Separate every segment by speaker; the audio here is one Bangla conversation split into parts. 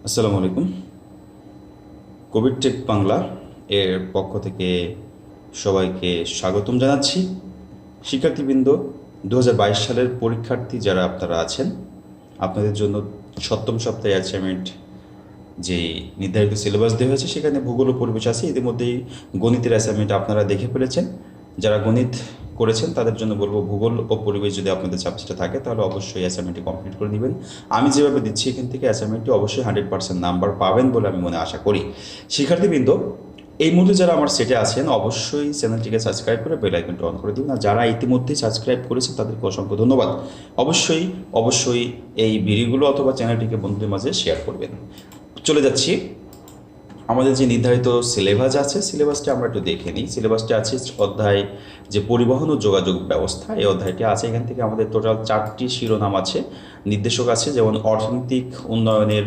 Speaker 1: আসসালামু আলাইকুম। কবির টেক বাংলা এর পক্ষ থেকে সবাইকে স্বাগতম জানাচ্ছি। শিক্ষার্থীবৃন্দ, 2022 সালের পরীক্ষার্থী যারা আপনারা আছেন, আপনাদের জন্য সপ্তম সপ্তাহে অ্যাসাইনমেন্ট যে নির্ধারিত সিলেবাস দেওয়া হয়েছে সেখানে ভূগোল ও পরিবেশ আছে। ইতিমধ্যেই গণিতের অ্যাসাইনমেন্ট আপনারা দেখে ফেলেছেন। যারা গণিত করেছেন তাদের জন্য বলবো, ভূগোল ও পরিবেশ যদি আপনাদের সাবজেক্টে থাকে তাহলে অবশ্যই অ্যাসাইনমেন্টটি কমপ্লিট করে নেবেন। আমি যেভাবে দিচ্ছি এখান থেকে অ্যাসাইনমেন্টটি অবশ্যই 100% নাম্বার পাবেন বলে আমি মনে আশা করি। শিক্ষার্থীবৃন্দ, এই মুহূর্তে যারা আমার সেটে আছেন অবশ্যই চ্যানেলটিকে সাবস্ক্রাইব করে বেল আইকনটি অন করে দিন। আর যারা ইতিমধ্যেই সাবস্ক্রাইব করেছেন তাদেরকে অসংখ্য ধন্যবাদ। অবশ্যই এই ভিডিওগুলো অথবা চ্যানেলটিকে বন্ধুদের মাঝে শেয়ার করবেন। চলে যাচ্ছি, আমাদের যে নির্ধারিত সিলেবাস আছে সিলেবাসটি আমরা একটু দেখে নিই। সিলেবাসটি আছে অধ্যায় যে পরিবহন ও যোগাযোগ ব্যবস্থা, এই অধ্যায়টি আছে। এখান থেকে আমাদের টোটাল 4টি শিরোনাম আছে, নির্দেশক আছে, যেমন অর্থনৈতিক উন্নয়নের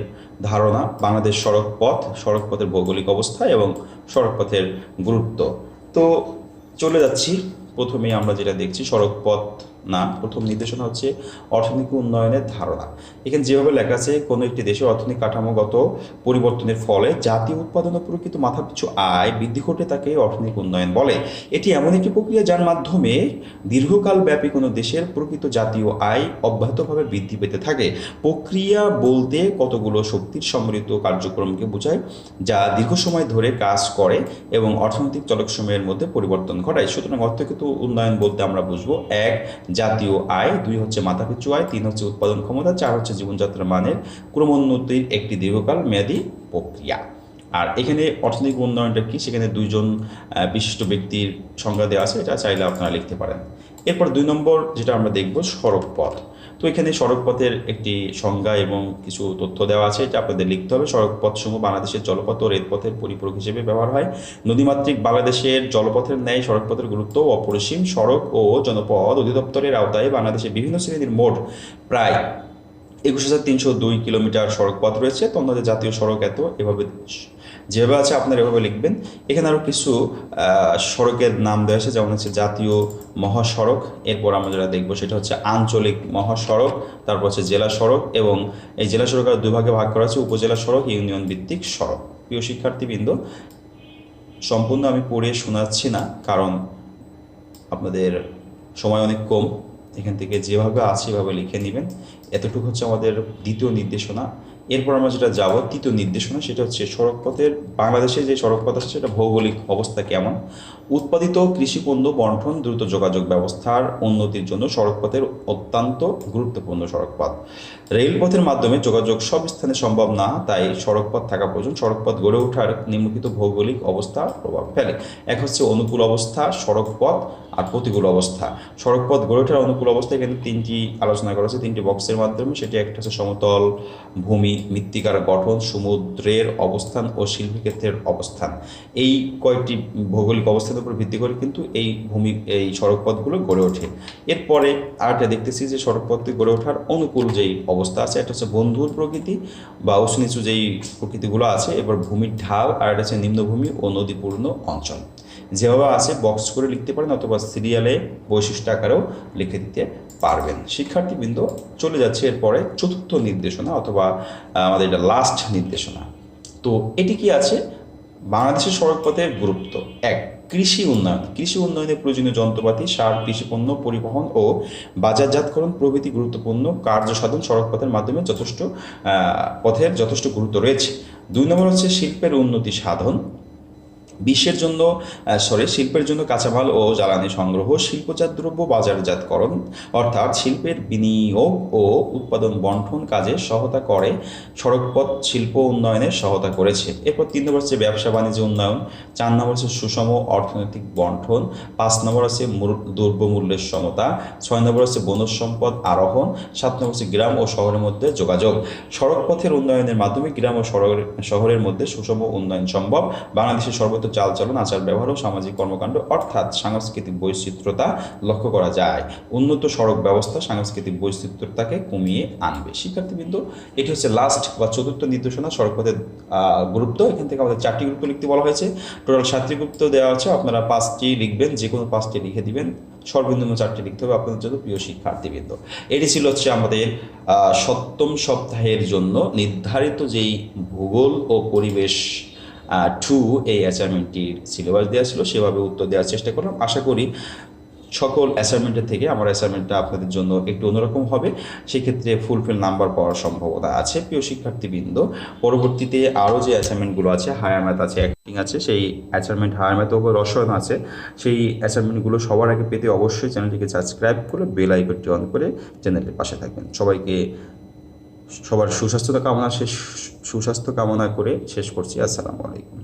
Speaker 1: ধারণা, বাংলাদেশ সড়কপথের ভৌগোলিক অবস্থা এবং সড়কপথের গুরুত্ব। তো চলে যাচ্ছি, প্রথমেই আমরা যেটা দেখছি সড়কপথ না, প্রথম নির্দেশনা হচ্ছে অর্থনৈতিক উন্নয়নের ধারণা। এখানে যেভাবে লেখা আছে, কোনো একটি দেশের অর্থনৈতিক কাঠামোগত পরিবর্তনের ফলে জাতীয় উৎপাদন ও প্রকৃত মাথাপিছু আয় বৃদ্ধি ঘটে, তাকে অর্থনৈতিক উন্নয়ন বলে। এটি এমন একটি প্রক্রিয়া যার মাধ্যমে দীর্ঘকাল ব্যাপী কোনো দেশের প্রকৃত জাতীয় আয় অব্যাহতভাবে বৃদ্ধি পেতে থাকে। প্রক্রিয়া বলতে কতগুলো শক্তির সম্মিলিত কার্যক্রমকে বোঝায় যা দীর্ঘ সময় ধরে কাজ করে এবং অর্থনৈতিক চলকসমূহের মধ্যে পরিবর্তন ঘটায়। সুতরাং অর্থনৈতিক উন্নয়ন বলতে আমরা বুঝবো, 1 জাতীয় আয়, 2 হচ্ছে মাথাপিছু আয়, 3 হচ্ছে উৎপাদন ক্ষমতা, 4 হচ্ছে জীবনযাত্রার মানের ক্রমোন্নতির একটি দীর্ঘকাল মেয়াদী প্রক্রিয়া। আর এখানে অর্থনৈতিক উন্নয়নটা কি, সেখানে 2জন বিশিষ্ট ব্যক্তির সংজ্ঞা দেওয়া আছে, এটা চাইলে আপনারা লিখতে পারেন। এরপর 2 নম্বর যেটা আমরা দেখব, সড়ক পথ। তো এখানে সড়ক পথের একটি সংজ্ঞা এবং কিছু তথ্য দেওয়া আছে, এটা আপনাদের লিখতে হবে। সড়ক পথসমূহ বাংলাদেশের জলপথ ও রেলপথের পরিপূরক হিসেবে ব্যবহার হয়। নদীমাতৃক বাংলাদেশের জলপথের ন্যায় সড়কপথের গুরুত্ব অপরিসীম। সড়ক ও জনপথ অধিদপ্তরের আওতায় বাংলাদেশের বিভিন্ন শ্রেণীর মোট প্রায় 21,302 কিলোমিটার সড়কপথ রয়েছে। তো আমাদের জাতীয় সড়ক এত, এভাবে যেভাবে আছে আপনারা এভাবে লিখবেন। এখানে আরও কিছু সড়কের নাম দেওয়া আছে, যেমন হচ্ছে জাতীয় মহাসড়ক, এরপর আমরা যেটা দেখবো সেটা হচ্ছে আঞ্চলিক মহাসড়ক, তারপর হচ্ছে জেলা সড়ক, এবং এই জেলা সড়ক আর 2 ভাগে ভাগ করা আছে, উপজেলা সড়ক, ইউনিয়ন ভিত্তিক সড়ক। প্রিয় শিক্ষার্থীবৃন্দ, সম্পূর্ণ আমি পড়ে শোনাচ্ছি না, কারণ আপনাদের সময় অনেক কম। এখান থেকে যেভাবে আছে এভাবে লিখে নেবেন। এতটুকু হচ্ছে আমাদের দ্বিতীয় নির্দেশনা। এরপর আমরা যেটা যাব তৃতীয় নির্দেশনা, সেটা হচ্ছে সড়কপথের, বাংলাদেশের যে সড়কপথ আছে সেটা ভৌগোলিক অবস্থা কেমন। উৎপাদিত কৃষিপণ্য বন্টন, দ্রুত যোগাযোগ ব্যবস্থার উন্নতির জন্য সড়কপথের অত্যন্ত গুরুত্বপূর্ণ। সড়কপথ রেলপথের মাধ্যমে যোগাযোগ সব স্থানে সম্ভব না, তাই সড়কপথ থাকা প্রয়োজন। সড়কপথ গড়ে ওঠার নিম্নলিখিত ভৌগোলিক অবস্থা প্রভাব ফেলে। এক হচ্ছে অনুকূল অবস্থা সড়কপথ, আর প্রতিকূল অবস্থা। সড়কপথ গড়ে ওঠার অনুকূল অবস্থা এখানে 3টি আলোচনা করা হচ্ছে 3টি বক্সের মাধ্যমে। সেটি একটা হচ্ছে সমতল ভূমি, মৃত্তিকার গঠন, সমুদ্রের অবস্থান ও শিল্পক্ষেত্রের অবস্থান। এই কয়েকটি ভৌগোলিক অবস্থানের উপর ভিত্তি করে কিন্তু এই সড়কপথগুলো গড়ে ওঠে। এরপরে আরেকটা দেখতেছি যে সড়কপথটি গড়ে ওঠার অনুকূল যেই অবস্থা আছে, একটা হচ্ছে বন্ধুর প্রকৃতি বা উঁচু নিচু যেই প্রকৃতিগুলো আছে, এবার ভূমির ঢাল, আর এটা হচ্ছে নিম্নভূমি ও নদীপূর্ণ অঞ্চল। যেভাবে আছে বক্স করে লিখতে পারেন অথবা সিরিয়ালে বৈশিষ্ট্য আকারেও লিখে দিতে পারবেন। শিক্ষার্থীবৃন্দ, চলে যাচ্ছে এরপরে চতুর্থ নির্দেশনা অথবা আমাদের এটা লাস্ট নির্দেশনা। তো এটি কি আছে, বাংলাদেশের সড়কপথের গুরুত্ব। 1 কৃষি উন্নয়ন। কৃষি উন্নয়নে প্রয়োজনীয় যন্ত্রপাতি, সার, কৃষিপণ্য পরিবহন ও বাজারজাতকরণ প্রভৃতি গুরুত্বপূর্ণ কার্যসাধন সড়কপথের মাধ্যমে যথেষ্ট গুরুত্ব রয়েছে। 2 নম্বর হচ্ছে শিল্পের উন্নতি সাধন। শিল্পের জন্য কাঁচামাল ও জ্বালানি সংগ্রহ, শিল্পজাত দ্রব্য বাজারজাতকরণ, অর্থাৎ শিল্পের বিনিয়োগ ও উৎপাদন বন্টন কাজে সহায়তা করে। সড়কপথ শিল্প উন্নয়নে সহায়তা করেছে। এরপর 3 নম্বর হচ্ছে ব্যবসা বাণিজ্য উন্নয়ন। 4 নম্বর হচ্ছে সুষম অর্থনৈতিক বন্টন। 5 নম্বর হচ্ছে দ্রব্যমূল্যের সমতা। 6 নম্বর হচ্ছে বনজ সম্পদ আরোহণ। 7 নম্বর হচ্ছে গ্রাম ও শহরের মধ্যে যোগাযোগ। সড়কপথের উন্নয়নের মাধ্যমে গ্রাম ও শহরের মধ্যে সুষম উন্নয়ন সম্ভব। বাংলাদেশের সর্বত্র চালচলন, আচার ব্যবহার ও সামাজিক কর্মকাণ্ড অর্থাৎ সাংস্কৃতিক বৈচিত্র্যতা লক্ষ্য করা যায়। উন্নত সড়ক ব্যবস্থা সাংস্কৃতিক বৈচিত্র্যতাকে কমিয়ে আনবে। শিক্ষার্থীবৃন্দ, এটি হচ্ছে লাস্ট বা চতুর্থ নির্দেশনা সড়কপথের গুরুত্ব। এখান থেকে আমাদের 4টি গুরুত্ব লিখতে বলা হয়েছে। টোটাল 7টি গুরুত্ব দেওয়া আছে, আপনারা 5টি লিখবেন, যে কোনো 5টি লিখে দিবেন, সর্বনিম্ন 4টি লিখতে হবে আপনাদের জন্য প্রিয় শিক্ষার্থীবৃন্দ। এটি ছিল হচ্ছে আমাদের 7ম সপ্তাহের জন্য নির্ধারিত যেই ভূগোল ও পরিবেশ 2 এই অ্যাসাইনমেন্টটির সিলেবাস দেওয়া ছিল, সেভাবে উত্তর দেওয়ার চেষ্টা করলাম। আশা করি সকল অ্যাসাইনমেন্টের থেকে আমার অ্যাসাইনমেন্টটা আপনাদের জন্য একটু অন্যরকম হবে, সেক্ষেত্রে ফুলফিল নাম্বার পাওয়ার সম্ভাবনা আছে। প্রিয় শিক্ষার্থীবৃন্দ, পরবর্তীতে আরও যে অ্যাসাইনমেন্টগুলো আছে, হায়ার ম্যাথ আছে, অ্যাক্টিং আছে, সেই অ্যাসাইনমেন্ট হায়ার ম্যাথ ও রসায়ন আছে, সেই অ্যাসাইনমেন্টগুলো সবার আগে পেতে অবশ্যই চ্যানেলটিকে সাবস্ক্রাইব করে বেল আইকনটি অন করে চ্যানেলটির পাশে থাকবেন। সবাইকে সবার সুস্বাস্থ্য কামনা করে শেষ করছি। আসসালামু আলাইকুম।